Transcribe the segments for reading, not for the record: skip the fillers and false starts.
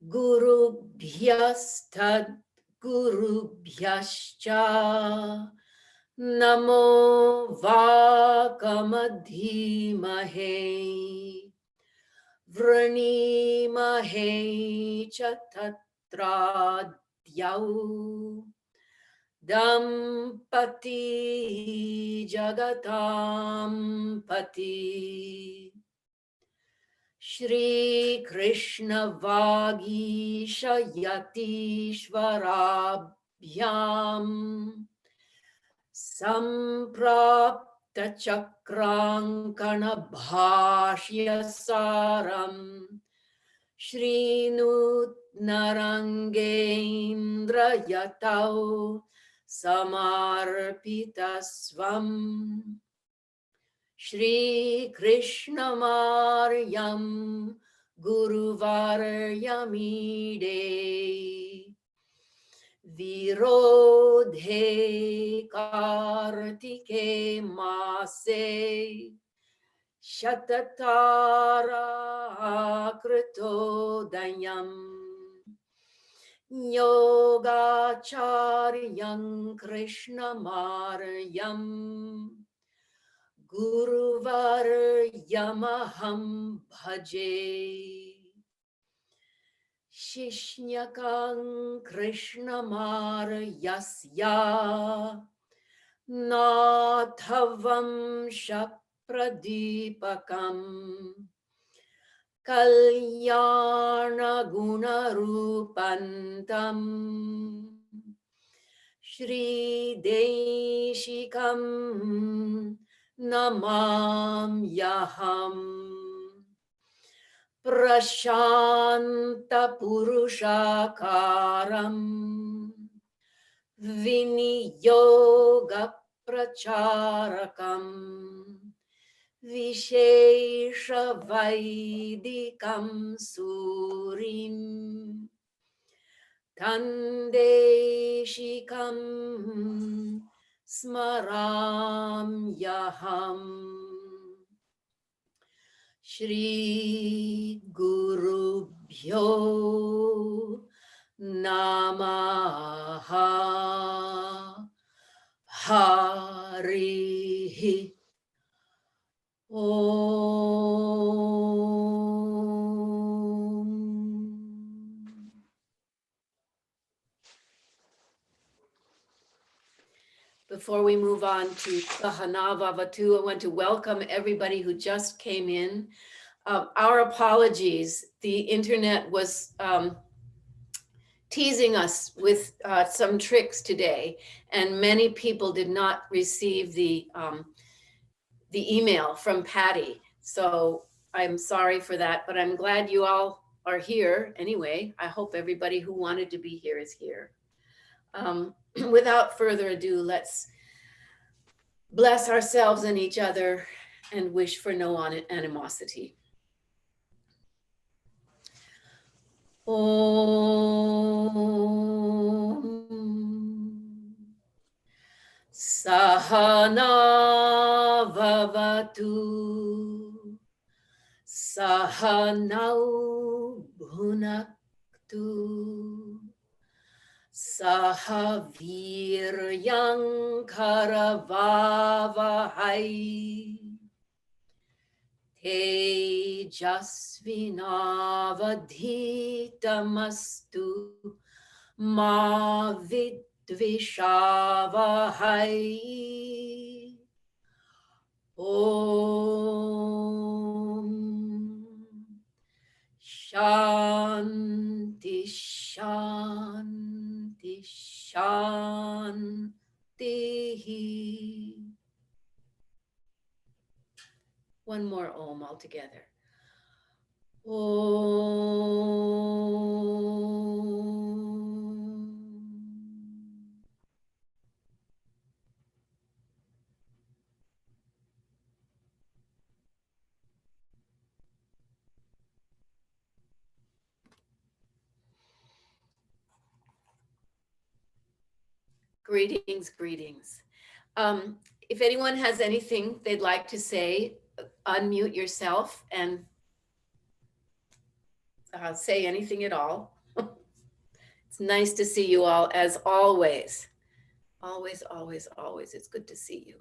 Gurubhyastad Gurubhyascha Namo Vakamadhimahe Vranimahe Chatatradyau Dampati Jagatam Pati Shri Krishna Vagisha Yatishvarabhyam Samprapta Chakrankana Bhashya Saram Shrinut Narangendra Yatau Samarpita Svam Shri Krishna Maryam Guru Varyamide Virodhe Kartike Mase Shatatara Kritodayam Yogacharyam Krishna Maryam Guruvaryamaham bhaje Shishnyakan Krishna Maryasya Nathavam Shapradipakam Kalyana Gunarupantam Shri Deshikam Namam Yaham Prashanta Purushakaram Viniyoga Pracharakam Vishesha Vaidikam Surim Tandeshikam Smaram Yaham Shri Guru Bhyo Namaha Harihi Om. Before we move on to Sahana Vavatu, I want to welcome everybody who just came in. Our apologies. The internet was teasing us with some tricks today, and many people did not receive the email from Patty. So I'm sorry for that, but I'm glad you all are here anyway. I hope everybody who wanted to be here is here. Without further ado, let's bless ourselves and each other and wish for no animosity. Om Sahana Vavatu Sahanau Bhunaktu Sahaviryam Karavavahai Tejasvinavadhitamastu Ma Vidvishavahai Om Shanti Shanti Shanti. One more Om altogether. Om. Greetings, greetings. If anyone has anything they'd like to say, unmute yourself and say anything at all. It's nice to see you all as always. Always, always, always. It's good to see you.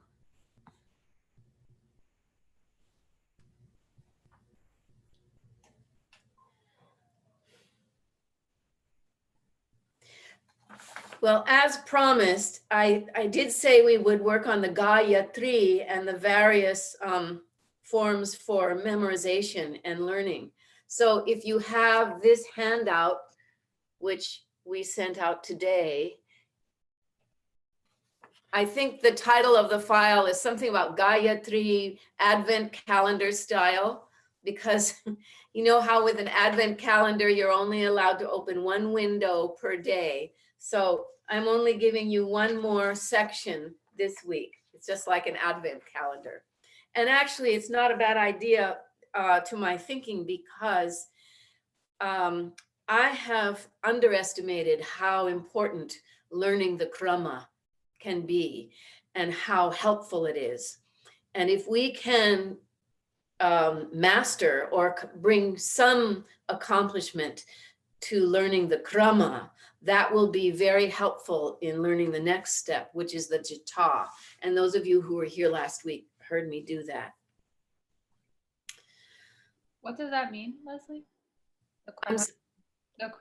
Well, as promised, I did say we would work on the Gayatri and the various forms for memorization and learning. So if you have this handout, which we sent out today, I think the title of the file is something about Gayatri Advent Calendar style, because you know how with an Advent calendar, you're only allowed to open one window per day. So I'm only giving you one more section this week. It's just like an Advent calendar. And actually, it's not a bad idea to my thinking, because I have underestimated how important learning the krama can be and how helpful it is. And if we can master or bring some accomplishment to learning the krama, that will be very helpful in learning the next step, which is the jata. And those of you who were here last week heard me do that. What does that mean, Leslie? The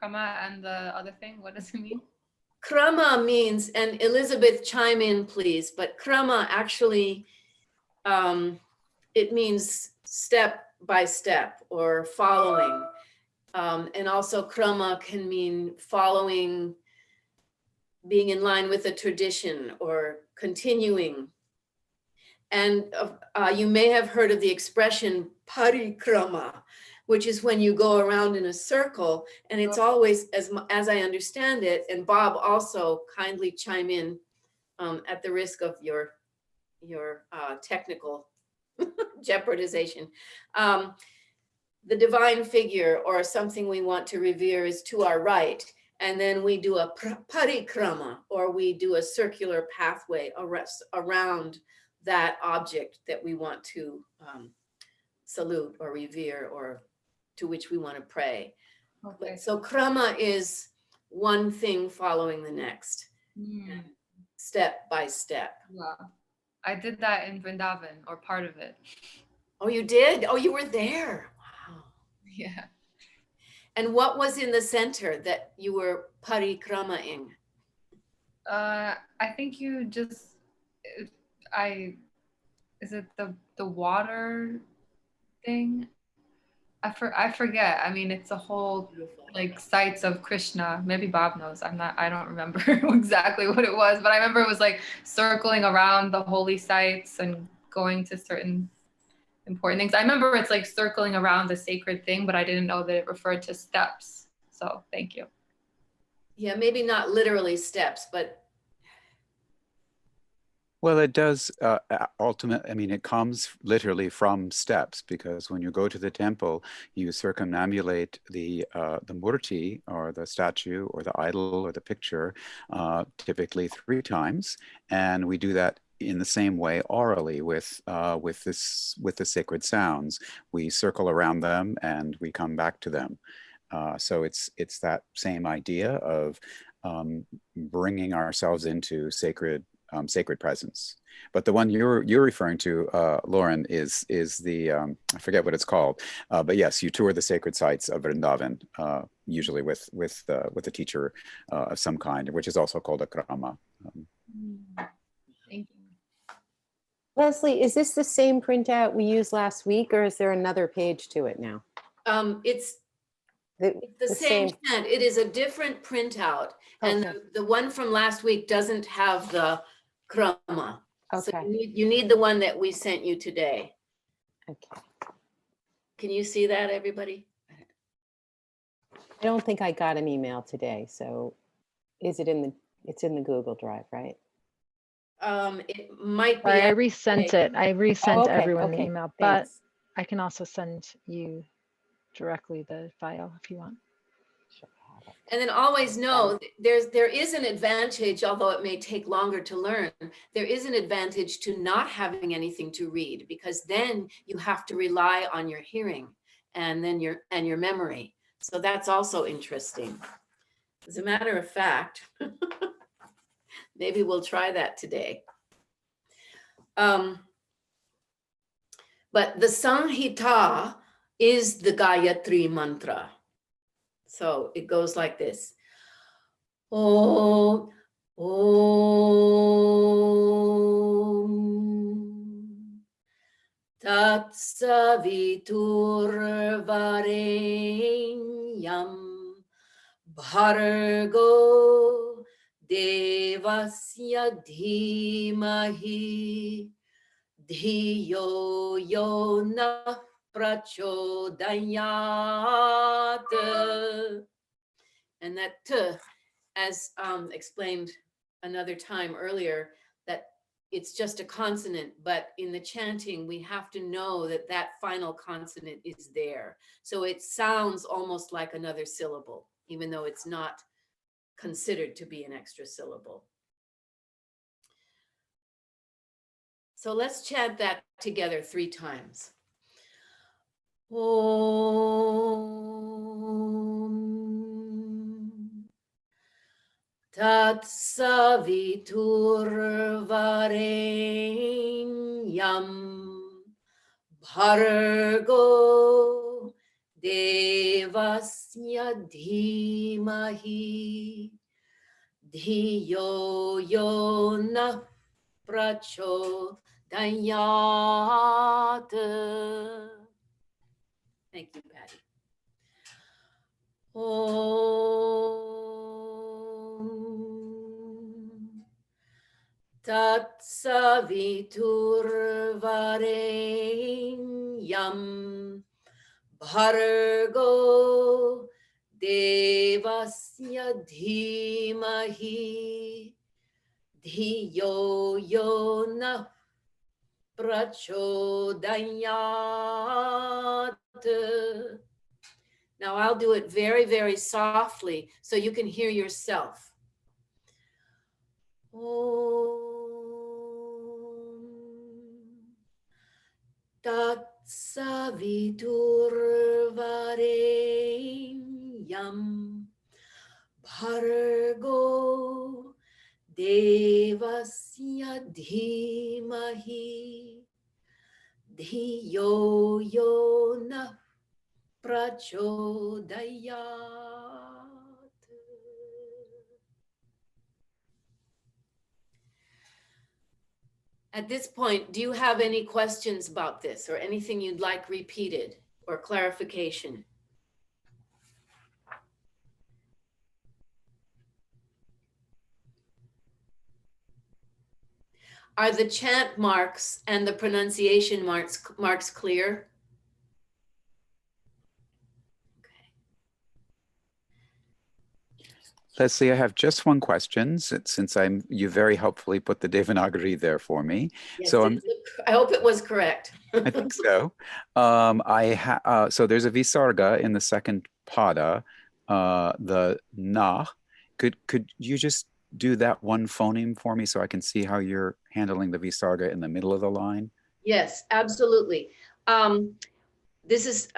krama and the other thing, what does it mean? Krama means, and Elizabeth chime in please, but krama actually, it means step by step or following. And also krama can mean following, being in line with a tradition or continuing. And you may have heard of the expression parikrama, which is when you go around in a circle, and it's always, as I understand it, and Bob also kindly chime in at the risk of your technical jeopardization. The divine figure or something we want to revere is to our right, and then we do a parikrama, or we do a circular pathway around that object that we want to salute or revere, or to which we want to pray. Okay. So krama is one thing following the next, step by step. Wow. I did that in Vrindavan, or part of it. Oh, you did? Oh, you were there. Wow. Yeah. And what was in the center that you were parikramaing? I think you just, is it the water thing? I forget. I mean, it's a whole like sites of Krishna. Maybe Bob knows. I don't remember exactly what it was, but I remember it was like circling around the holy sites and going to certain important things. I remember it's like circling around the sacred thing, but I didn't know that it referred to steps. So thank you. Yeah, maybe not literally steps, but. Well, it does ultimately, I mean, it comes literally from steps, because when you go to the temple, you circumambulate the murti, or the statue or the idol or the picture, typically 3 times. And we do that in the same way orally with the sacred sounds. We circle around them and we come back to them. So it's that same idea of bringing ourselves into sacred presence. But the one you're referring to, Lauren, is the I forget what it's called, but yes, you tour the sacred sites of Vrindavan, usually with a teacher of some kind, which is also called a krama. Thank you. Leslie, is this the same printout we used last week, or is there another page to it now? It's the same print. It is a different printout, and the one from last week doesn't have the krama. Okay. So you need the one that we sent you today. Okay. Can you see that, everybody? I don't think I got an email today. So is it it's in the Google Drive, right? It might be. I resent it. I resent everyone the email, but thanks. I can also send you directly the file if you want. And then always know there is an advantage, although it may take longer to learn. There is an advantage to not having anything to read, because then you have to rely on your hearing and then your memory. So that's also interesting. As a matter of fact, maybe we'll try that today. But the Samhita is the Gayatri mantra. So it goes like this. Om, Om, Tat Saviturvarenyam Bhargo Devasya Dhimahi Dhiyo Yo Na Prachodayat. And that t, as explained another time earlier, that it's just a consonant, but in the chanting, we have to know that that final consonant is there. So it sounds almost like another syllable, even though it's not considered to be an extra syllable. So let's chant that together 3 times. Om Tat Saviturvarenyam Bhargo Devasya Dhimahi Dhiyo Yo Na Prachodayat. Thank you, Patty. Om Tat Saviturvarenyam Bhargo Devasya Dhimahi Dhiyo Yo Na Prachodayat. Now I'll do it very, very softly so you can hear yourself. Om Tat Saviturvarenyam Bhargo Devasya Dhimahi Dhiyo Yo Na Prachodayat. At this point, do you have any questions about this or anything you'd like repeated or clarification? Are the chant marks and the pronunciation marks clear? Leslie, I have just one question since you very helpfully put the Devanagari there for me. Yes, So I hope it was correct. I think so. So there's a visarga in the second pada, the na. Could you just do that one phoneme for me so I can see how you're handling the visarga in the middle of the line? Yes, absolutely. This is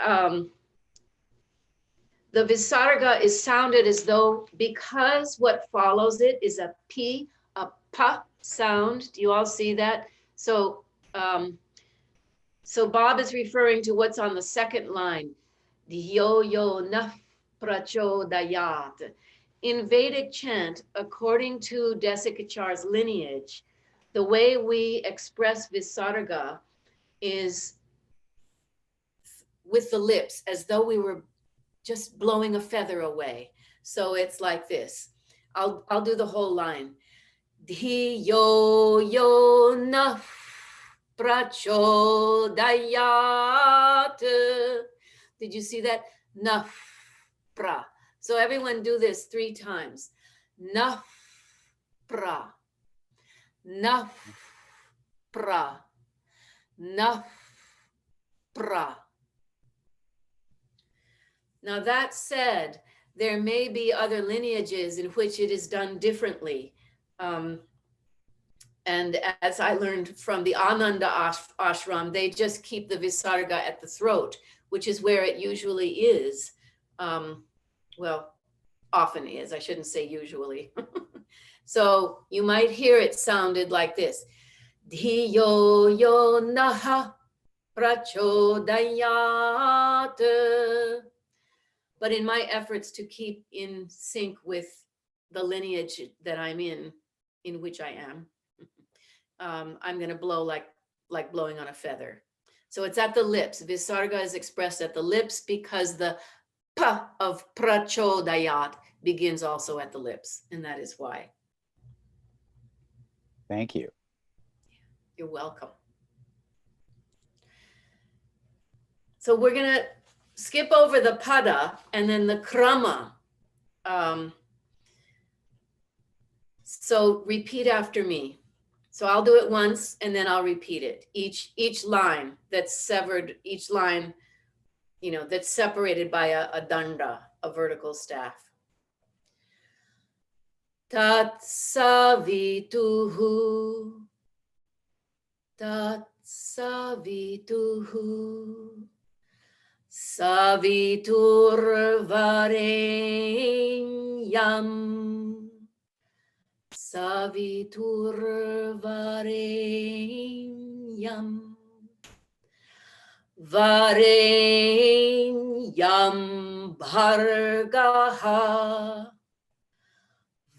the visarga is sounded as though, because what follows it is a p, a pa sound. Do you all see that? So so Bob is referring to what's on the second line. Dhiyo Yo Na Prachodayat. In Vedic chant, according to Desikachar's lineage, the way we express visarga is with the lips, as though we were just blowing a feather away. So it's like this. I'll do the whole line. Dhiyo Yo Na Prachodayat. Did you see that? Na pra. So everyone do this 3 times. Na pra. Na pra. Na pra. Now that said, there may be other lineages in which it is done differently. And as I learned from the Ananda ashram, they just keep the visarga at the throat, which is where it usually is. Well, often is, I shouldn't say usually. So you might hear it sounded like this. Dhiyo yo naha prachodayat. But in my efforts to keep in sync with the lineage that I'm in which I am, I'm going to blow like blowing on a feather. So it's at the lips. Visarga is expressed at the lips because the pa of prachodayat begins also at the lips, and that is why. Thank you. You're welcome. So we're going to skip over the pada and then the krama. So repeat after me. So I'll do it once and then I'll repeat it. Each line that's severed, each line, that's separated by a danda, a vertical staff. Tat savituhu. Tat savituhu. Saviturvarenyam. Saviturvarenyam. Varenyam bhargaha.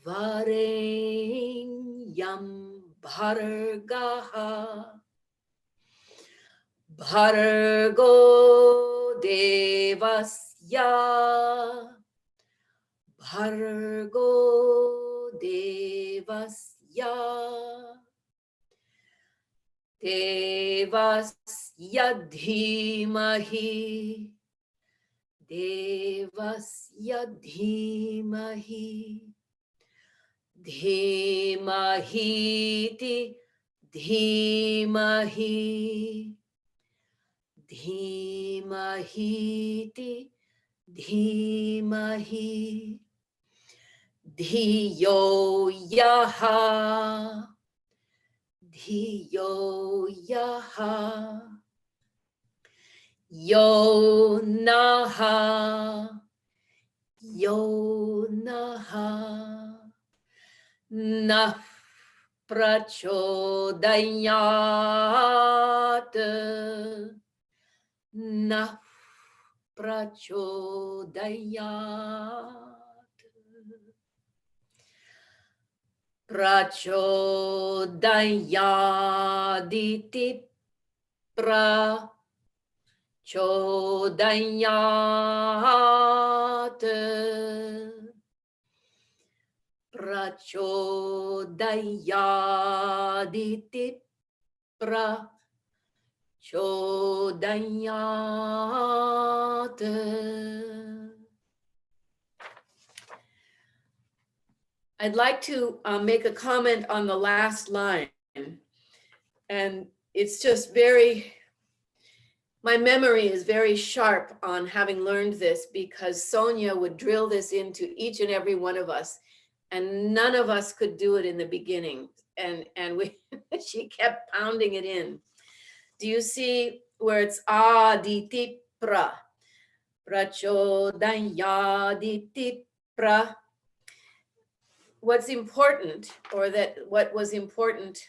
Varenyam bhargaha. Bhargo devasya. Bhargo devasya. Devasya dhimahi. Devasya dhimahi. Dhimahiti. Dhimahi. Dhimahiti. Dhimahi. Dhiyo yaha. Dhiyo yaha. Yo naha. Yo naha. Nah prachodayat. Nah prachodayat. Prachodayaditi prachodayat. Prachodayaditi prachodayat. I'd like to make a comment on the last line. And it's just my memory is very sharp on having learned this because Sonia would drill this into each and every one of us. And none of us could do it in the beginning. And she kept pounding it in. Do you see where it's aditi pra? Prachodayaditi pra. What's important, or what was important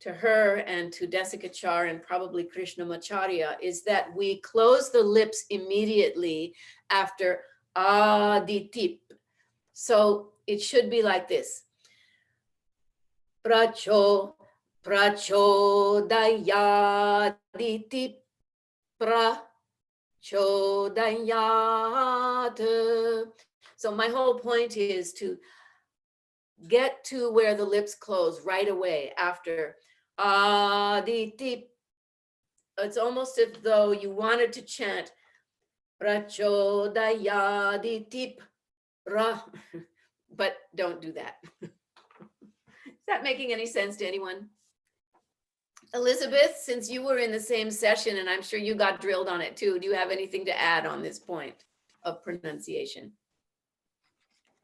to her and to Desikachar and probably Krishnamacharya, is that we close the lips immediately after aditip. So it should be like this. Prachodayaditip prachodayat. So my whole point is to get to where the lips close right away after aditip. It's almost as though you wanted to chant prachodayaditip ra, but don't do that. Is that making any sense to anyone? Elizabeth, since you were in the same session and I'm sure you got drilled on it too, do you have anything to add on this point of pronunciation?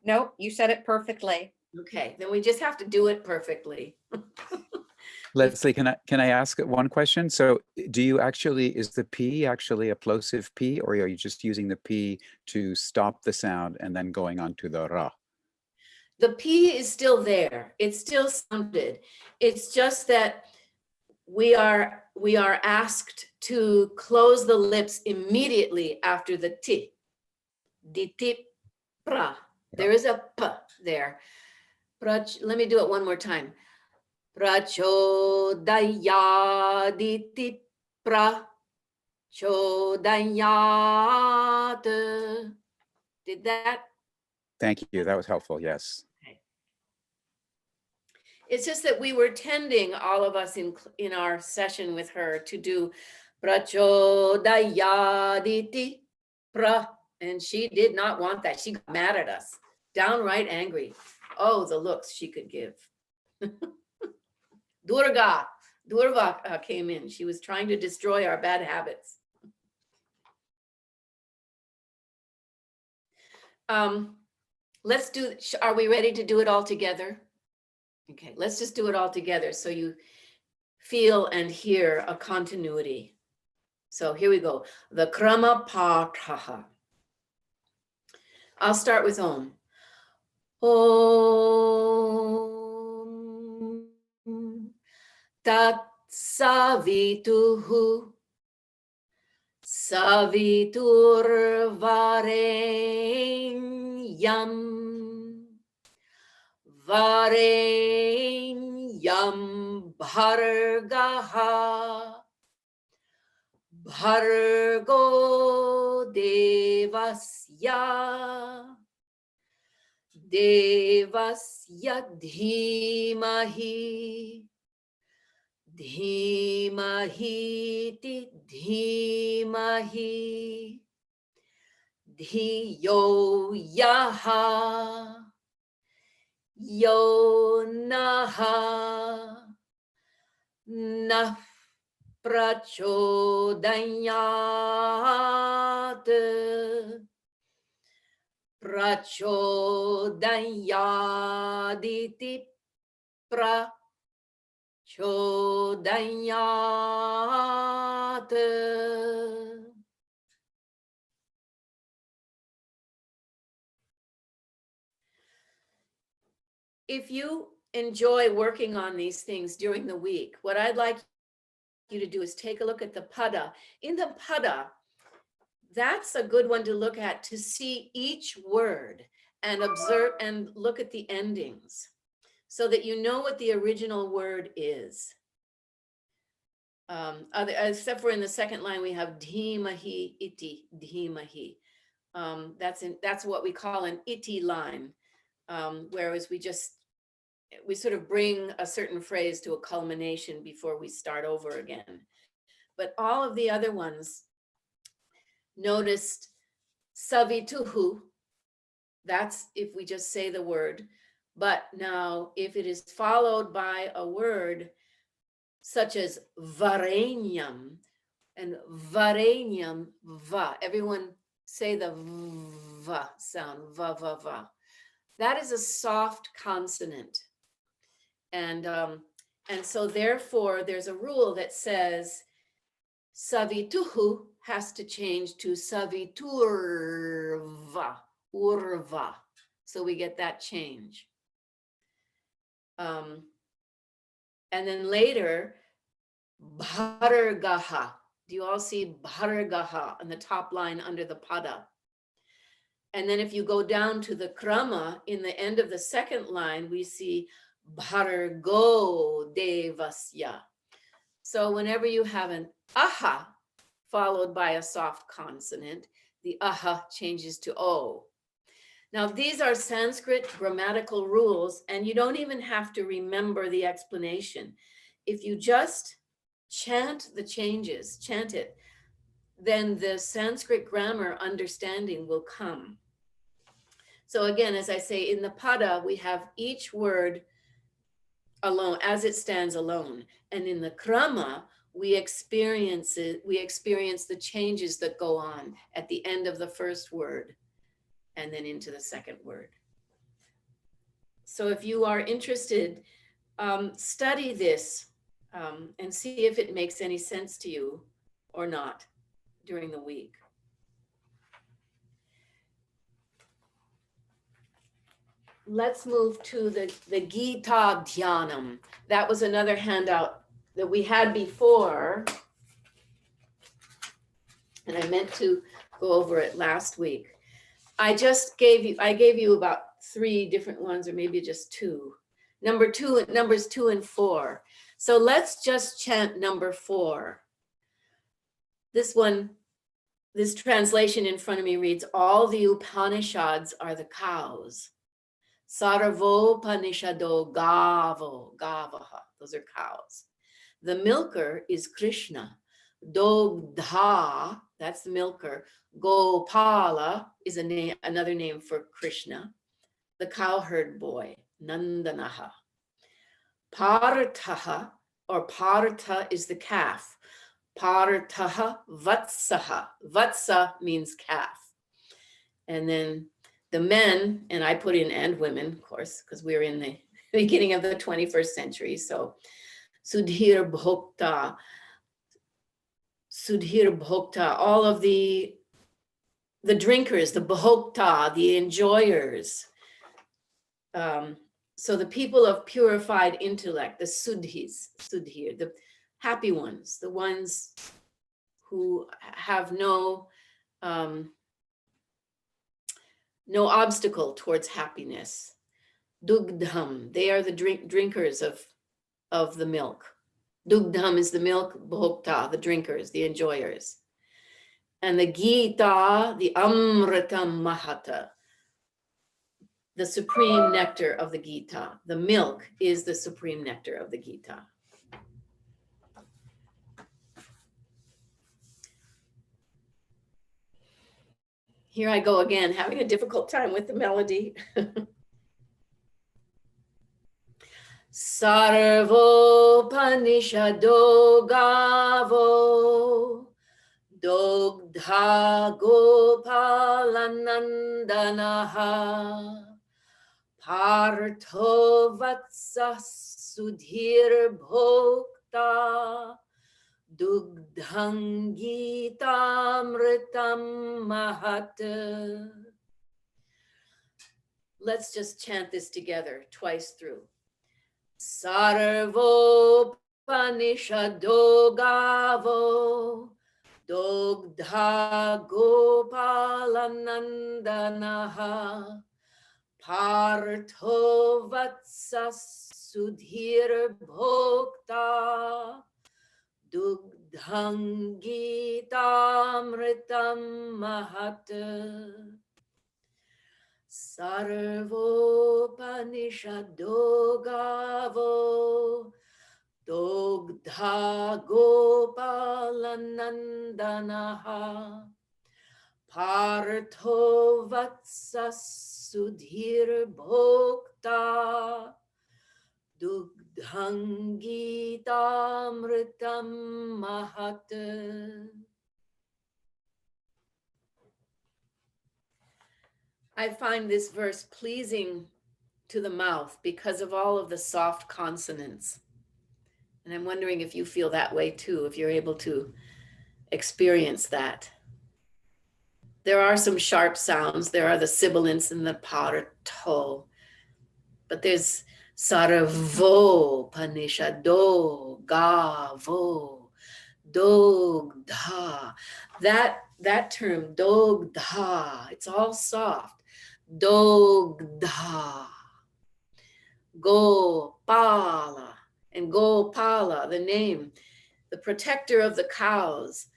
Nope, you said it perfectly. Okay, then we just have to do it perfectly. Leslie, can I ask one question? So do you actually, is the P actually a plosive P, or are you just using the P to stop the sound and then going on to the Ra? The P is still there. It's still sounded. It's just that we are asked to close the lips immediately after the T. Di ti pra. There is a P there. Let me do it one more time. Prachodaya di ti pra. Chodayat. Did that? Thank you. That was helpful. Yes. It's just that we were tending, all of us in our session with her, to do prachodayaditi pra, and she did not want that. She got mad at us, downright angry. Oh, the looks she could give. Durva came in. She was trying to destroy our bad habits. Let's do, are we ready to do it all together? Okay, let's just do it all together so you feel and hear a continuity. So here we go. The Krama Pathaha. I'll start with Om. Om Tat Savituhu Savitur Varenyam Varenyam Bhargaha Bhargo Devasya Devasya Dhimahi Dhimahi Dhimahi Dhiyo Yaha Yo Naha Nah Prachodayat Prachodayaditi Prachodayat. If you enjoy working on these things during the week, what I'd like you to do is take a look at the pada. In the pada, that's a good one to look at, to see each word and observe and look at the endings so that you know what the original word is. Except for in the second line, we have dhimahi iti, dhimahi. That's what we call an iti line, whereas we sort of bring a certain phrase to a culmination before we start over again. But all of the other ones, noticed savituhu, that's if we just say the word. But now if it is followed by a word such as varenyam, and varenyam, va, everyone say the va sound, va, va, va. That is a soft consonant. And so therefore there's a rule that says savituhu has to change to saviturva, urva. So we get that change. And then later, bhargaha. Do you all see bhargaha on the top line under the pada? And then if you go down to the krama, in the end of the second line, we see bhargo devasya. So whenever you have an aha followed by a soft consonant, the aha changes to o. Now these are Sanskrit grammatical rules, and you don't even have to remember the explanation. If you just chant the changes, chant it, then the Sanskrit grammar understanding will come. So again, as I say, in the pada, we have each word alone, as it stands alone. And in the krama, we experience the changes that go on at the end of the first word and then into the second word. So if you are interested, study this and see if it makes any sense to you or not during the week. Let's move to the Gita Dhyanam. That was another handout that we had before. And I meant to go over it last week. I gave you about 3 different ones, or maybe just 2. Numbers 2 and 4. So let's just chant number 4. This one, this translation in front of me reads, all the Upanishads are the cows. Sarvopanishado gavaha. Those are cows. The milker is Krishna. Dogdha, that's the milker. Gopala is another name for Krishna. The cowherd boy, Nandanaha. Partha, or Partha is the calf. Partha vatsaha. Vatsa means calf. And then the men, and I put in and women, of course, because we're in the beginning of the 21st century. So Sudhir Bhokta, all of the drinkers, the Bhokta, the enjoyers. So the people of purified intellect, the Sudhir, the happy ones, the ones who have no obstacle towards happiness. Dugdham, they are the drinkers of the milk. Dugdham is the milk, bhokta, the drinkers, the enjoyers. And the Gita, the Amritam Mahata, the supreme nectar of the Gita. The milk is the supreme nectar of the Gita. Here I go again, having a difficult time with the melody. Sarvo Panishado Gavo Dogdha Gopalanandanaha Partho Vatsa Sudhir Bhokta Dugdhangitamritam Mahat. Let's just chant this together twice through. Sarvo Panishado Gavo Dogdha Gopalanandanaha Partho Vatsa Sudhir Bhokta Dugdhangitamritam Mahat. Sarvopanishado Gavo Dogdha Gopalanandanaha Partho Vatsa Sudhir Bhokta Dugdhangitamritam Mahat. I find this verse pleasing to the mouth because of all of the soft consonants. And I'm wondering if you feel that way too, if you're able to experience that. There are some sharp sounds. There are the sibilants and the parto, but there's sarvo, panishado, gavo, dogdha. That term, dogdha, it's all soft. Dogdha, Gopala, and Gopala, the name, the protector of the cows.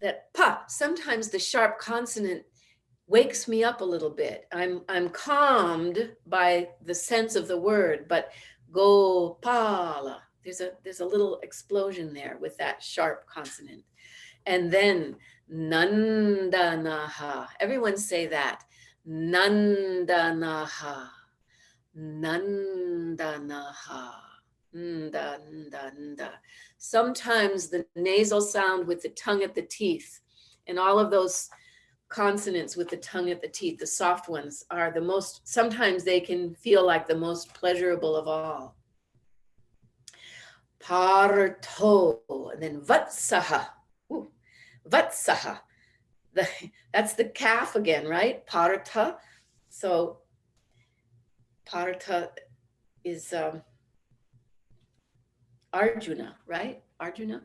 That pa, sometimes the sharp consonant wakes me up a little bit. I'm calmed by the sense of the word, but Gopala, there's a little explosion there with that sharp consonant. And then Nandanaha, everyone say that. Nandanaha, Nandanaha, Nda. Sometimes the nasal sound with the tongue at the teeth and all of those consonants with the tongue at the teeth, the soft ones, are the most, sometimes they can feel like the most pleasurable of all. Partho, and then Vatsaha. Ooh, Vatsaha. That's the calf again, right? Partha. So Partha is Arjuna, right? Arjuna.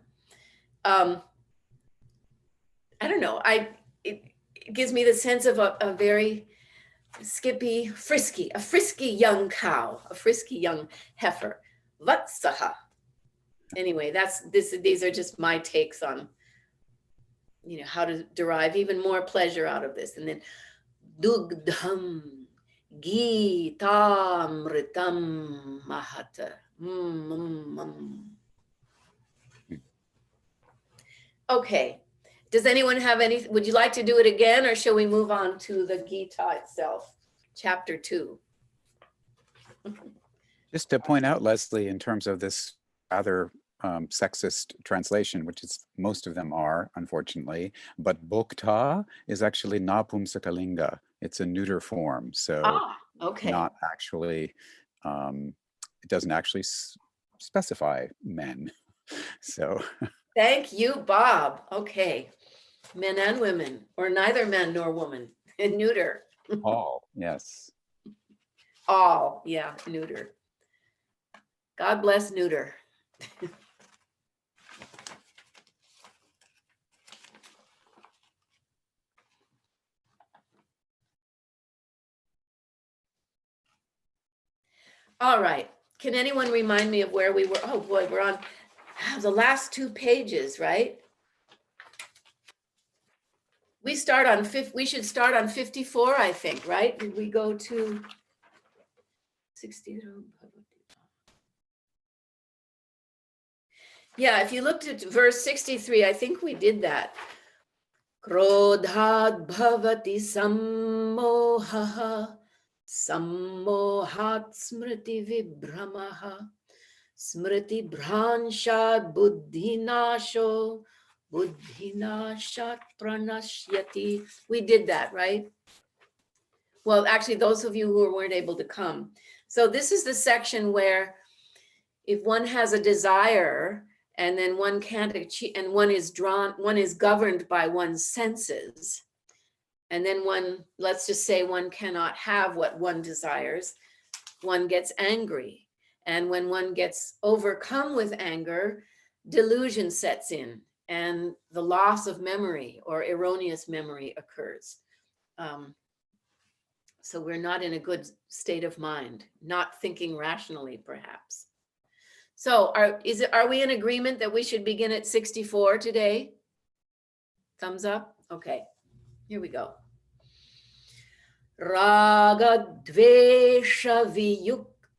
I don't know. It gives me the sense of a very skippy, a frisky young cow, a frisky young heifer. Vatsaha. Anyway, these are just my takes on, how to derive even more pleasure out of this. And then dugdham gitamritam mahata. Okay. Does anyone have any, would you like to do it again, or shall we move on to the Gita itself, chapter 2? Just to point out, Leslie, in terms of this rather sexist translation, which is most of them are, unfortunately, but bhokta is actually napumsakalinga. It's a neuter form, so Okay. not actually, it doesn't actually specify men. So Thank you, Bob. Okay. Men and women, or neither man nor woman. Neuter. all, yes. All, yeah, neuter. God bless neuter. All right. Can anyone remind me of where we were? Oh boy, we're on the last 2 pages, right? We should start on 54, I think, right? Did we go to 60? Yeah, if you looked at verse 63, I think we did that. Krodhat bhavati sammohaha, sammohat smriti vibhramaha, smriti bhranshad buddhinasho, buddhinashat pranashyati. We did that, right? Well, actually, those of you who weren't able to come. So this is the section where if one has a desire and then one can't achieve, and one is governed by one's senses, and then let's just say one cannot have what one desires, one gets angry. And when one gets overcome with anger, delusion sets in and the loss of memory or erroneous memory occurs. So we're not in a good state of mind, not thinking rationally, perhaps. So are we in agreement that we should begin at 64 today? Thumbs up? Okay, here we go. Raga dvesha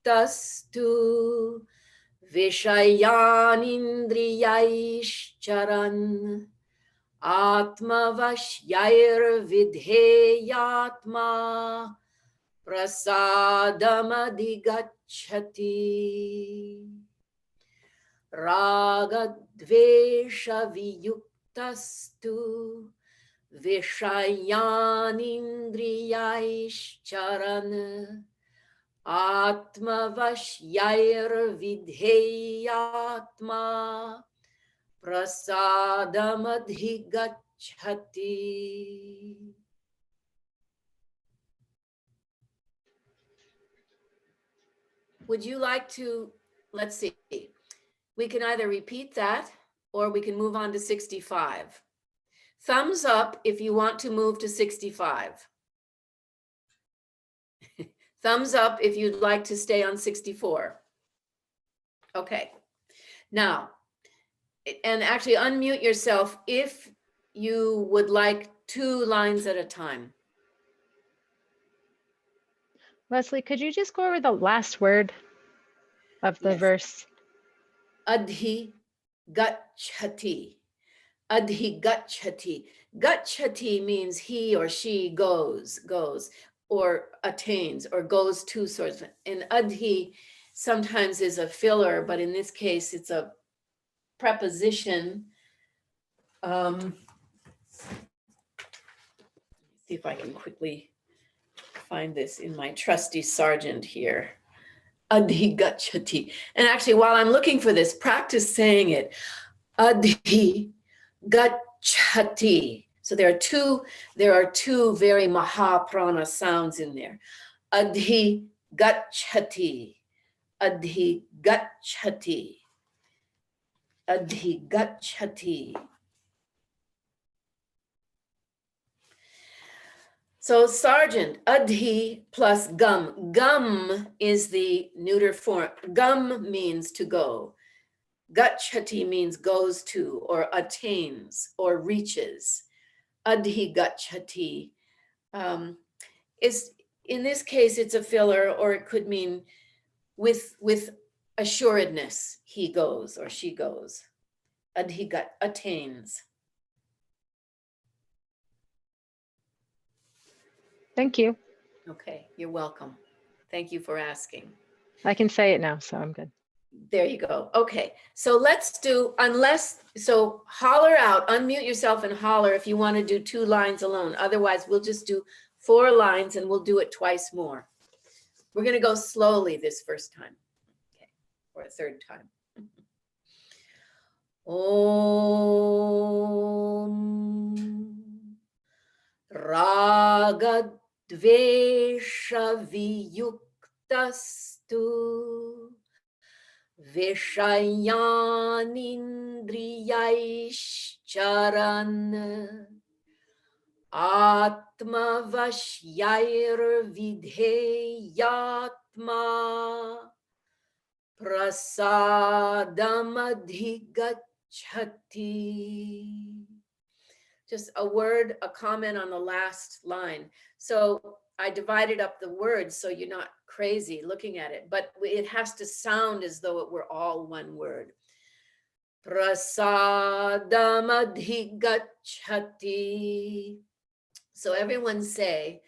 viyuktastu vishayanindriyaishcharan atma vashyair vidheyatma prasadamadigacchati. Raga dvesha viyuktastu vishayanindriyaishcharan atma vashyair vidheyatma prasadamadhigacchati. Would you like to, let's see, we can either repeat that or we can move on to 65. Thumbs up if you want to move to 65. Thumbs up if you'd like to stay on 64. Okay. Now, and actually unmute yourself if you would like 2 lines at a time. Leslie, could you just go over the last word of the Yes. verse? Adhi gacchati. Adhi gacchati. Gacchati means he or she goes, or attains, or goes to sorts. And adhi sometimes is a filler, but in this case, it's a preposition. See if I can quickly find this in my trusty Sargent here. adhigachati. And actually, while I'm looking for this, practice saying it. Adhigachati. So there are two very mahaprana sounds in there. Adhigachati. Adhigachati. Adhigachati. So sergeant, adhi plus gum. Gum is the neuter form. Gum means to go. Gachati means goes to or attains or reaches. Adhi gachati is, in this case, it's a filler, or it could mean with assuredness he goes or she goes. Adhi attains. Thank you. Okay, you're welcome. Thank you for asking. I can say it now, so I'm good. There you go. Okay, so let's do, so holler out, unmute yourself and holler if you want to do 2 lines alone. Otherwise, we'll just do 4 lines and we'll do it twice more. We're going to go slowly this first time. Okay, or a third time. Om Raga Dvesha Viyuktastu Vishayanindriyaishcharan Atma Vashyair Vidheyatma Prasadam. Just a word, a comment on the last line. So I divided up the words so you're not crazy looking at it, but it has to sound as though it were all one word. Prasadam. So everyone say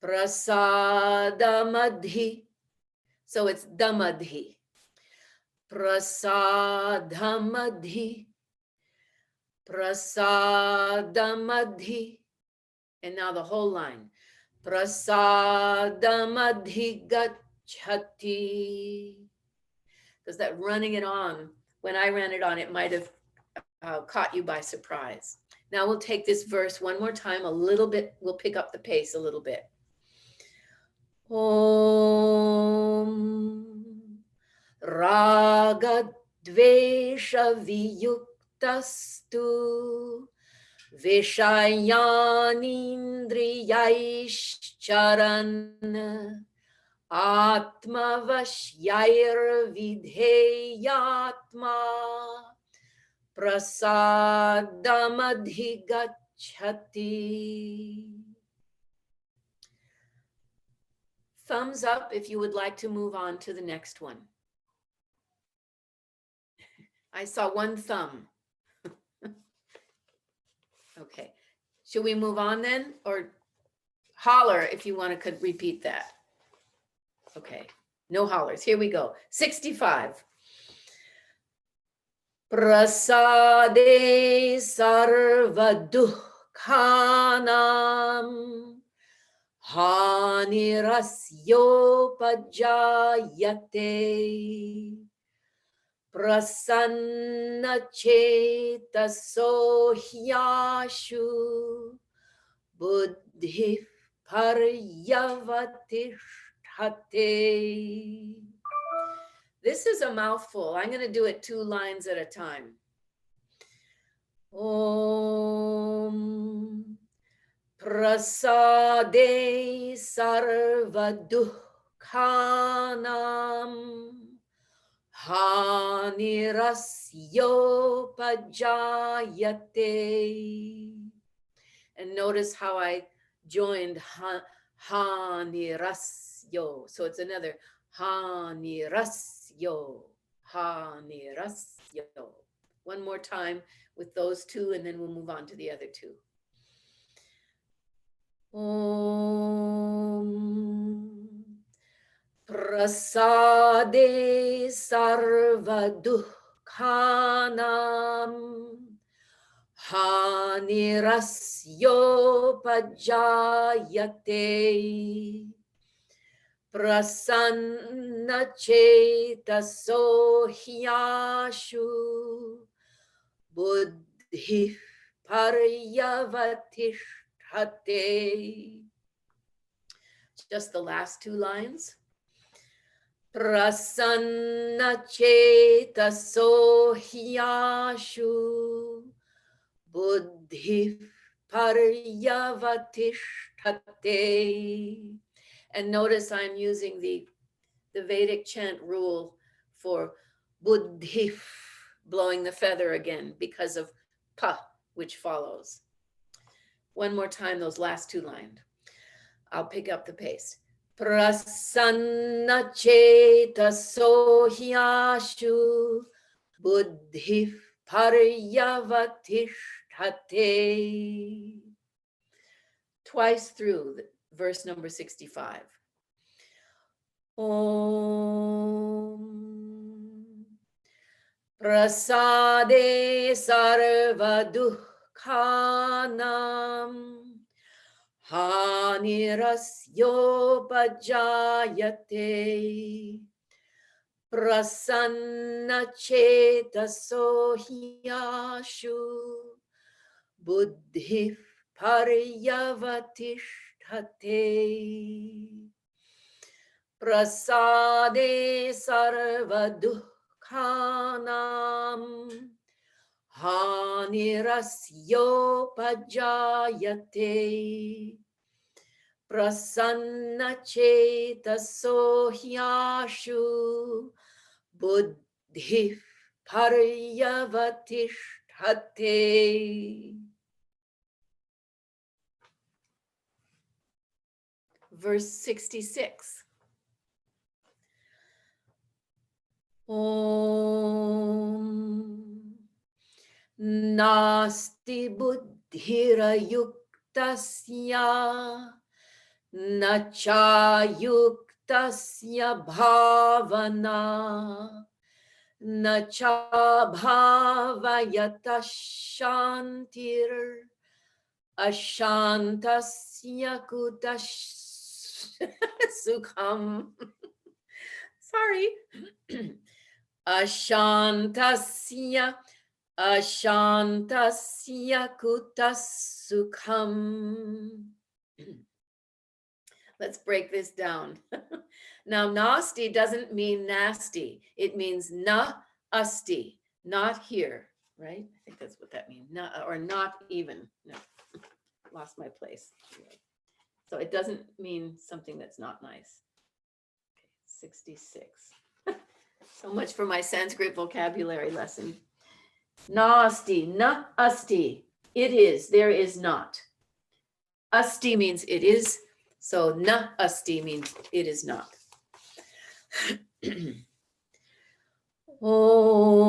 prasadam. So it's damadhi. Prasadam. Prasadam. And now the whole line. Prasadam adhigachati. Because that running it on, when I ran it on, it might have caught you by surprise. Now we'll take this verse one more time, a little bit. We'll pick up the pace a little bit. Om Raga Dvesha Viyuktastu Vishayanindriyaishcharan Atma Vashyair Vidheyatma Prasadam. Thumbs up if you would like to move on to the next one. I saw one thumb. Okay, should we move on then? Or holler if you want to could repeat that. Okay, no hollers. Here we go. 65. Prasade sarva dukkhanam hanirasyopajayate prasanna chetaso hyashu buddhi paryavatishthate. This is a mouthful. I'm going to do it 2 lines at a time. Om Prasade sarva dukkhanam hanirasyopajayate. And notice how I joined hanirasyo. So it's another hanirasyo, hanirasyo. One more time with those 2, and then we'll move on to the other 2. Om Prasade sarva dukkhanam hanirasyopajayate prasanna chetaso hyashu buddhi paryavatishthate. Just the last two lines. Prasanna chetaso hyashu buddhi paryavatishthate. And notice I'm using the Vedic chant rule for buddhi, blowing the feather again because of pa, which follows. One more time, those last two lines. I'll pick up the pace. Prasanna chetaso hyashu buddhi paryavatishthate. Twice through verse number 65. Om prasade sarva dukkhanam hanirasyopajayate prasanna chetaso hyashu buddhi paryavatishthate. Prasade sarva dukkhanam hanirasyopajayate prasanna chetaso hyashu buddhi paryavatishthate. Verse 66. Om nasti buddhira yuktasya nacha yuktasya bhavana nacha bhavayata shantir ashantasya kutash sukham. Sorry. Ashantasya kutas-sukham. Let's break this down. Now, nasti doesn't mean nasty. It means na asti, not here, right? I think that's what that means. Or not even. No, lost my place. So it doesn't mean something that's not nice. Okay, 66. So much for my Sanskrit vocabulary lesson. Nasti, na asti. It is, there is not. Asti means it is. So na asti means it is not. Om.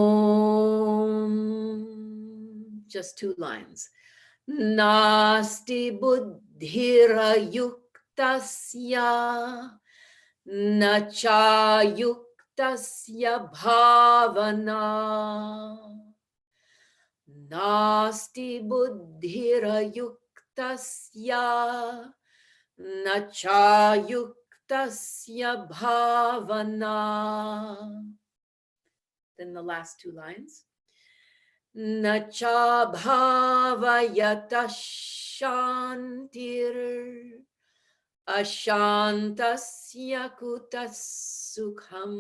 Just two lines. Nasti buddhira yuktasya nacha yuktasya bhavana. Nasti buddhira yuktasya nacha yuktasya bhavana. Then the last two lines. Nacha bhavayata shantir ashantasya kutas-sukham.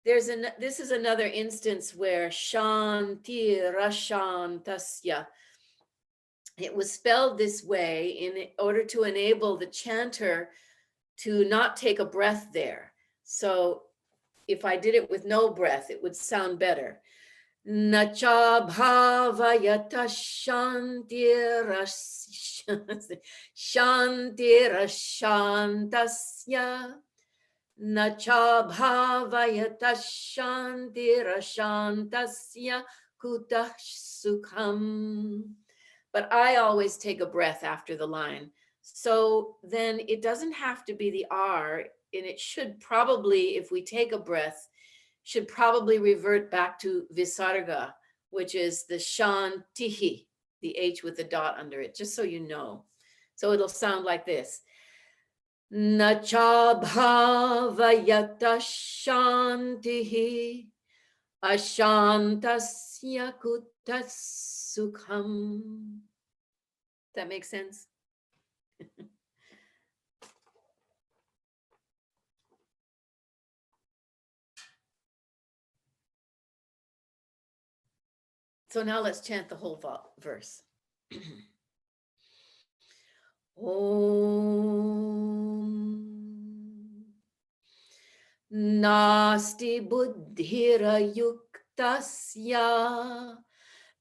This is another instance where shanti rashantasya. It was spelled this way in order to enable the chanter to not take a breath there. So if I did it with no breath, it would sound better. Nacha bhavayata shantirashantasya. Nacha bhavayata shantirashantasya kutas-sukham. But I always take a breath after the line. So then it doesn't have to be the R, and it should probably, if we take a breath, should probably revert back to visarga, which is the shantihi, the H with the dot under it, just so you know. So it'll sound like this. Na cha bhavayata shantihi ashantasya kutas sukham. That makes sense? So now let's chant the whole verse. Om Nasti buddhira yuktasya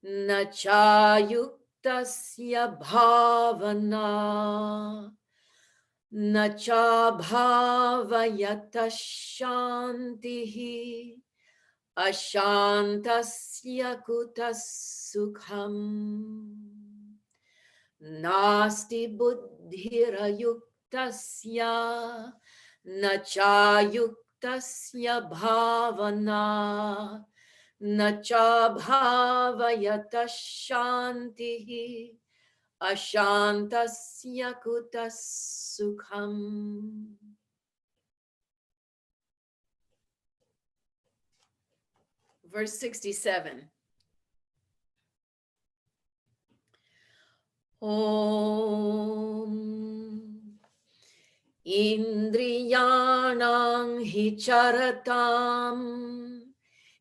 nacha yuktasya bhavana nacha bhavayata shantihi ashantasya kutas sukham. Nasti buddhira yuktasya nacha yuktasya bhavana nacha bhavayata shantihi ashantasya kutas sukham. Verse 67. Om Indriyanam hicharatam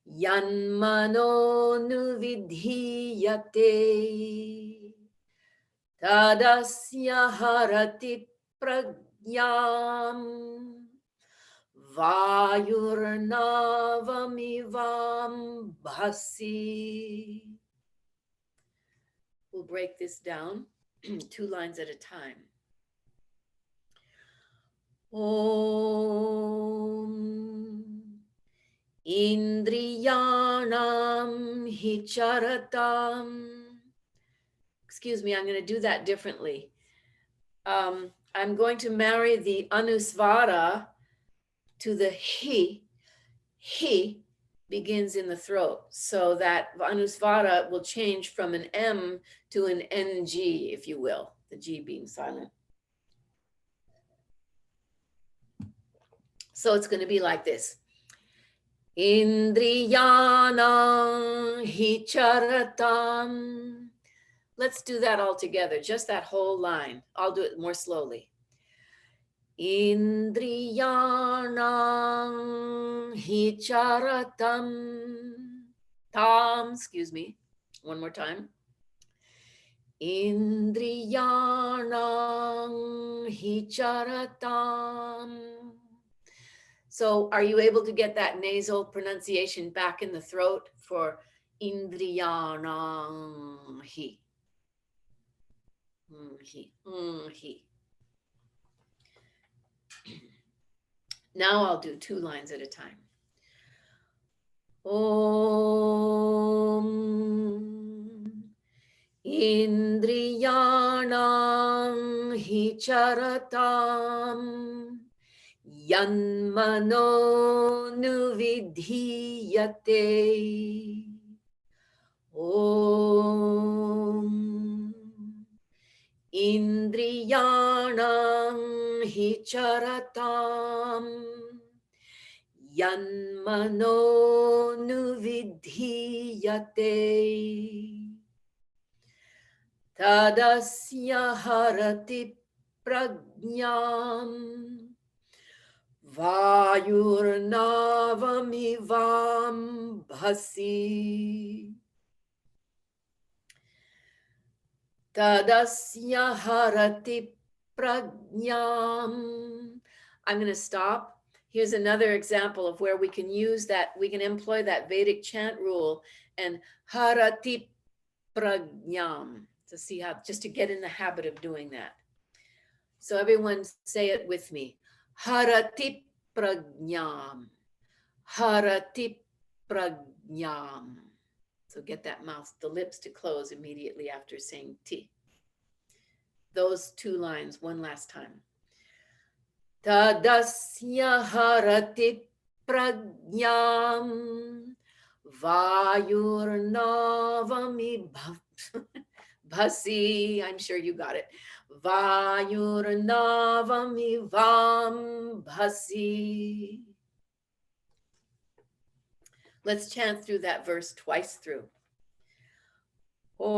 yanmano nuvidhiyate tadasya harati pragyam vayurnavamivam bhasi. We'll break this down 2 lines at a time. Om Indriyanam hicharatam. Excuse me, I'm going to do that differently. I'm going to marry the anusvara to the he. He begins in the throat. So that anusvara will change from an M to an NG, if you will, the G being silent. So it's going to be like this. Indriyana hicharatam. Let's do that all together, just that whole line. I'll do it more slowly. Indriyana hicharatam. Excuse me, one more time. Indriyana hicharatam. So are you able to get that nasal pronunciation back in the throat for Indriyana hi? He. Now I'll do 2 lines at a time. Om Indriyanam hicharatam yanmano nuvidhiyate. Om Indriyanam hicharatam yanmano nuvidhiyate tadasya harati pragyam vayurnavamivam bhasi. Tadasya harati pragyam. I'm going to stop. Here's another example of where we can use that, we can employ that Vedic chant rule and harati pragyam to see how, just to get in the habit of doing that. So everyone say it with me. Harati pragyam. Harati pragyam. So get that mouth, the lips to close immediately after saying ti. Those 2 lines, one last time. Tadasya harati pragyam vayurnavami bhasi. I'm sure you got it. Vayurnavamivam bhasi. Let's chant through that verse twice through. Om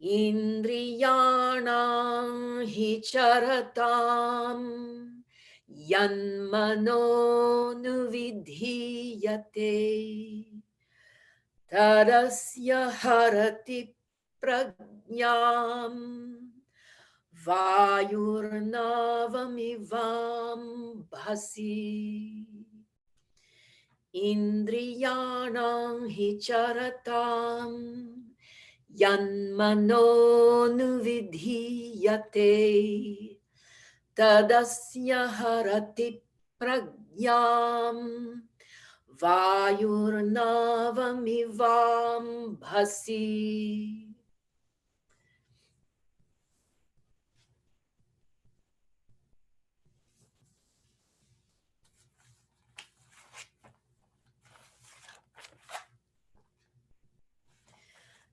Indriyanam hicharatam yanmano nuvidhiyate tadasya harati prajnam vayurnavamivam bhasi. Indriyanam hicharatam yanmano nuvidhiyate tadasya harati prajnam vayurnavamivam bhasi.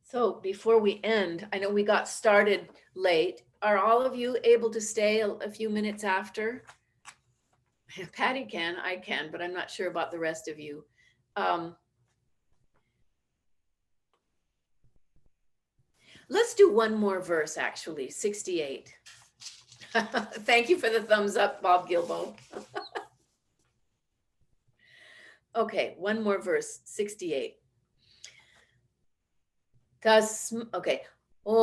So before we end, I know we got started late. Are all of you able to stay a few minutes after? Patty can, I can, but I'm not sure about the rest of you. Let's do one more verse, actually, 68. Thank you for the thumbs up, Bob Gilbo. Okay, one more verse, 68. Okay. Om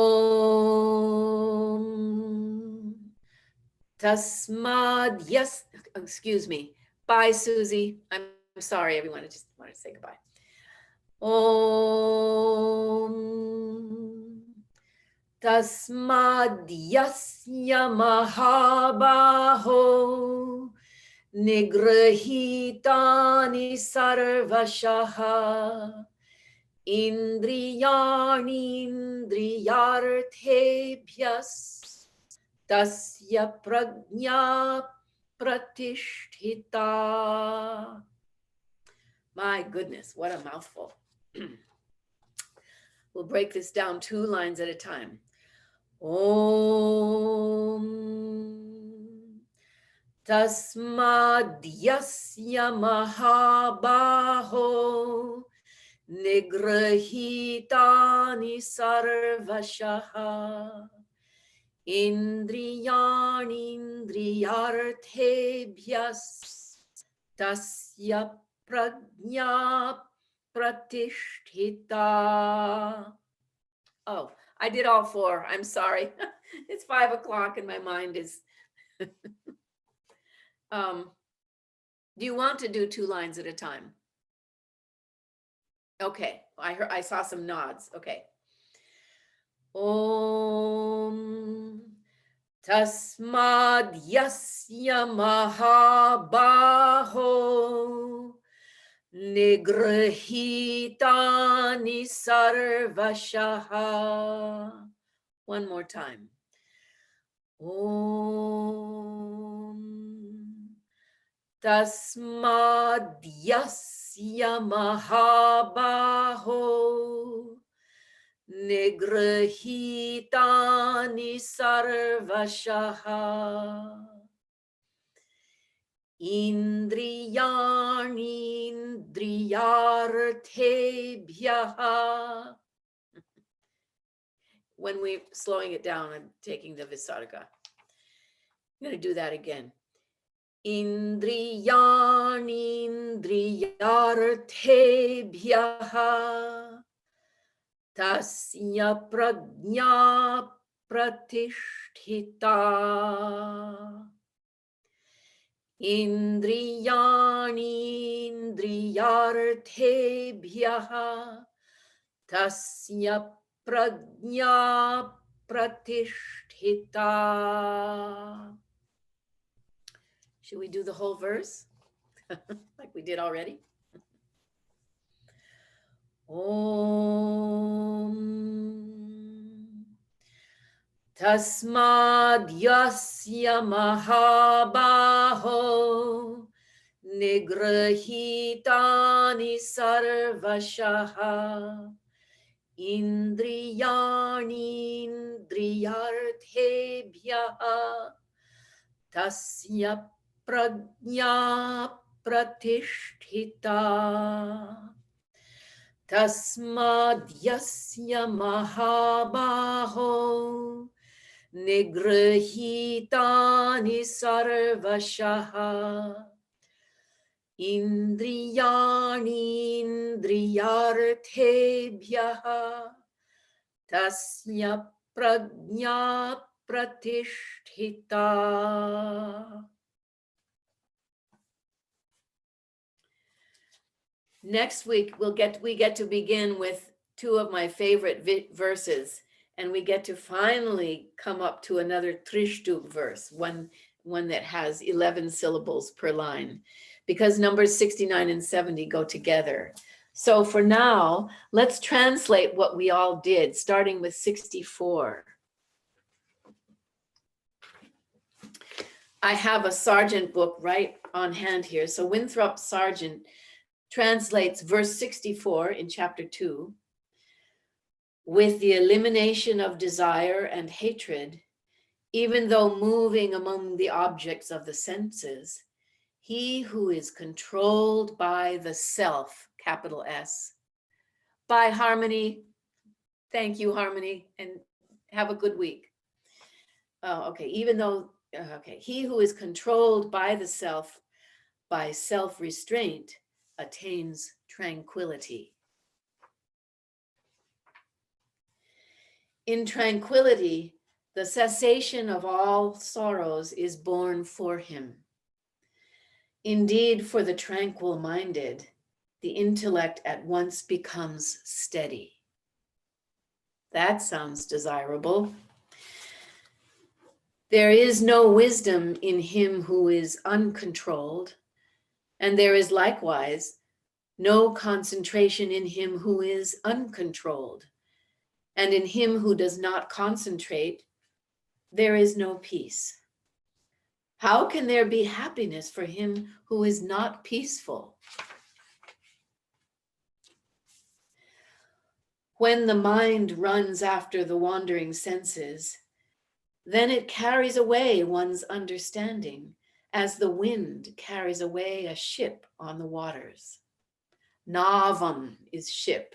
Tasmad, yes, excuse me. Bye, Susie. I'm sorry, everyone. I just wanted to say goodbye. Om Tasmad yasya mahabaho nigrahitani sarvashaha indriyani indriyarthebhyas tasya prajna pratishtita. My goodness, what a mouthful. We'll break this down 2 lines at a time. Om Tasmad yasya mahabaho nigrahitani sarvashaha indriyani indriyarthebhyas tasya prajna pratishtita. Oh, I did all 4. I'm sorry. It's 5 o'clock and my mind is. Do you want to do 2 lines at a time? Okay, I saw some nods. Okay. Om Tasmad yasya mahabaho nigrahitani sarvashaha. One more time. Om Tasmad yasya mahabaho nigrahitani sarvashaha indriyani indriyarthebhyaha. When we're slowing it down, I'm taking the Visarga. I'm going to do that again. Indriyani indriyarthebhyaha tasya prajna pratishtita. Indriyani indriyarthebhyaha tasya prajna pratishtita. Should we do the whole verse like we did already? Om Tasmad yasya mahabaho nigrahitani sarvashaha Indriyani indriyarthebhyaha tasya prajna pratisthita tasmadyasya mahabaho nigrahitani sarvashaha indriyani indriyarthebhyaha tasya prajna pratisthita. Next week we get to begin with two of my favorite verses, and we get to finally come up to another Trishtub verse, one that has 11 syllables per line, because numbers 69 and 70 go together. So for now, let's translate what we all did, starting with 64. I have a Sargent book right on hand here. So Winthrop Sargent translates verse 64 in chapter 2. With the elimination of desire and hatred, even though moving among the objects of the senses, he who is controlled by the self, capital S, by Harmony. Thank you, Harmony, and have a good week. Oh, okay, he who is controlled by the self, by self-restraint, attains tranquility. In tranquility, the cessation of all sorrows is born for him. Indeed, for the tranquil-minded, the intellect at once becomes steady. That sounds desirable. There is no wisdom in him who is uncontrolled, and there is likewise no concentration in him who is uncontrolled. And in him who does not concentrate, there is no peace. How can there be happiness for him who is not peaceful? When the mind runs after the wandering senses, then it carries away one's understanding, as the wind carries away a ship on the waters. Navam is ship.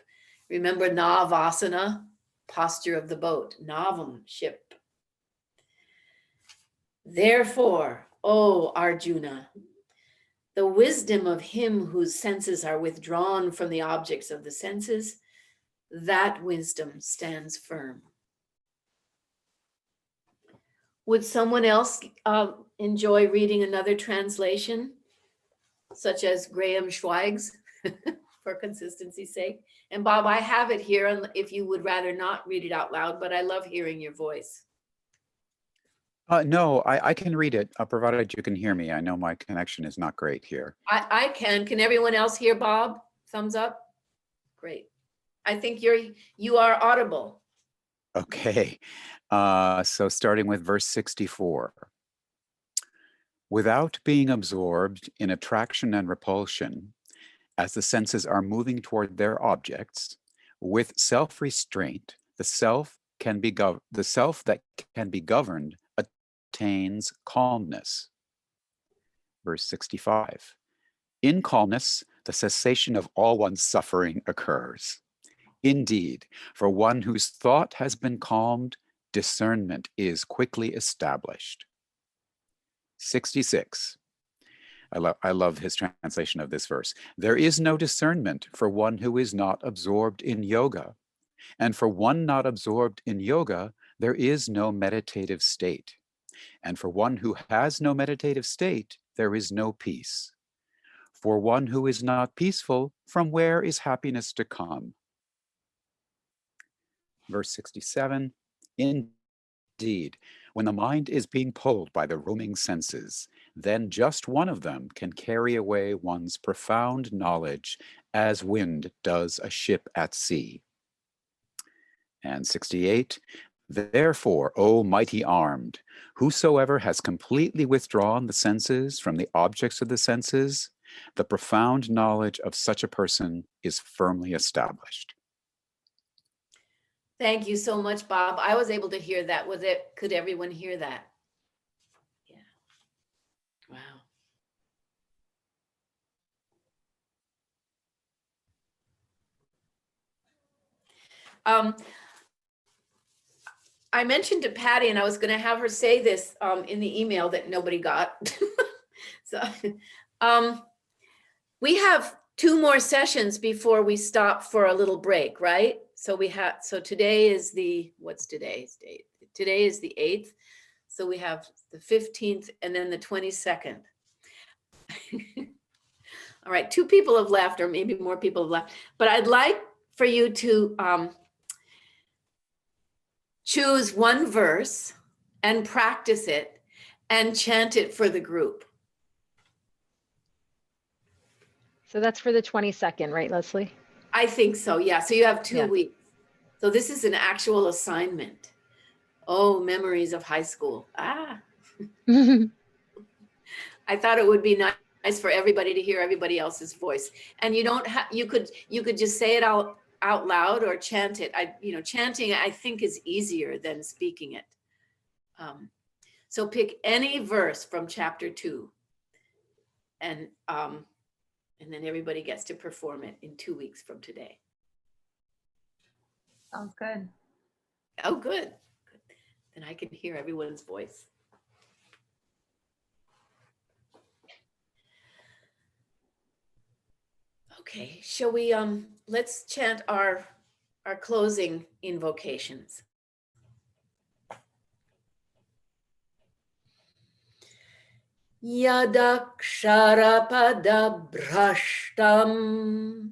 Remember Navasana, posture of the boat. Navam, ship. Therefore, O Arjuna, the wisdom of him whose senses are withdrawn from the objects of the senses, that wisdom stands firm. Would someone else enjoy reading another translation, such as Graham Schweig's, for consistency's sake? And Bob, I have it here if you would rather not read it out loud, but I love hearing your voice. No, I can read it, provided you can hear me. I know my connection is not great here. I can. Can everyone else hear Bob? Thumbs up. Great. I think you are audible. Okay, so starting with verse 64. Without being absorbed in attraction and repulsion, as the senses are moving toward their objects, with self-restraint, the self that can be governed attains calmness. Verse 65. In calmness, the cessation of all one's suffering occurs. Indeed, for one whose thought has been calmed, discernment is quickly established. 66. I love his translation of this verse. There is no discernment for one who is not absorbed in yoga. And for one not absorbed in yoga, there is no meditative state. And for one who has no meditative state, there is no peace. For one who is not peaceful, from where is happiness to come? Verse 67, indeed, when the mind is being pulled by the roaming senses, then just one of them can carry away one's profound knowledge as wind does a ship at sea. And 68, therefore, O mighty armed, whosoever has completely withdrawn the senses from the objects of the senses, the profound knowledge of such a person is firmly established. Thank you so much, Bob. I was able to hear that. Was it, could everyone hear that? Yeah. Wow. I mentioned to Patty, and I was going to have her say this in the email that nobody got. So we have 2 more sessions before we stop for a little break, right? So so today is what's today's date? Today is the 8th. So we have the 15th and then the 22nd. All right, 2 people have left, or maybe more people have left, but I'd like for you to choose one verse and practice it and chant it for the group. So that's for the 22nd, right, Leslie? I think so, yeah. So you have 2 Yeah. weeks. So this is an actual assignment. Oh, memories of high school. I thought it would be nice for everybody to hear everybody else's voice. And you don't have, you could just say it out loud or chant it. Chanting I think is easier than speaking it. So pick any verse from chapter 2 and then everybody gets to perform it in 2 weeks from today. Sounds good. Oh, good. Then I can hear everyone's voice. Okay, shall we let's chant our closing invocations. Yadaksharapa brashtam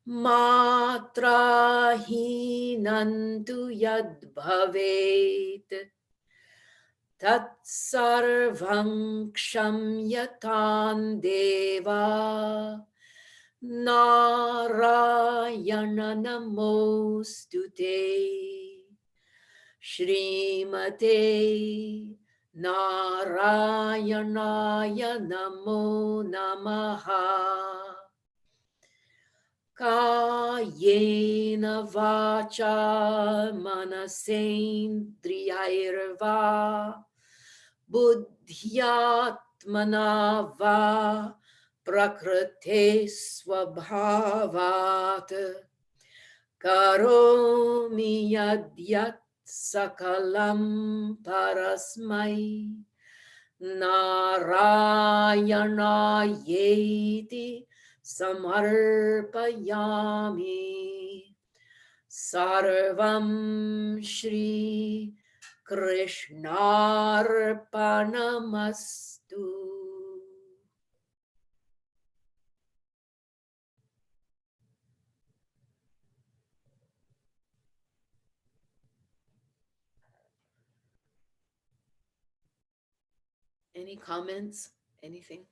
matrahinantu yad bhavet tat sarvam kshamyatam deva Narayana namostute Shrimate Narayanaya namo namaha Kayena vacha manasendriyairva Buddhyatmana va prakrite swabhavat karomi yadyat sakalam parasmai narayana yeti samarpayami sarvam shri krishnarpanamastu. Any comments? Anything?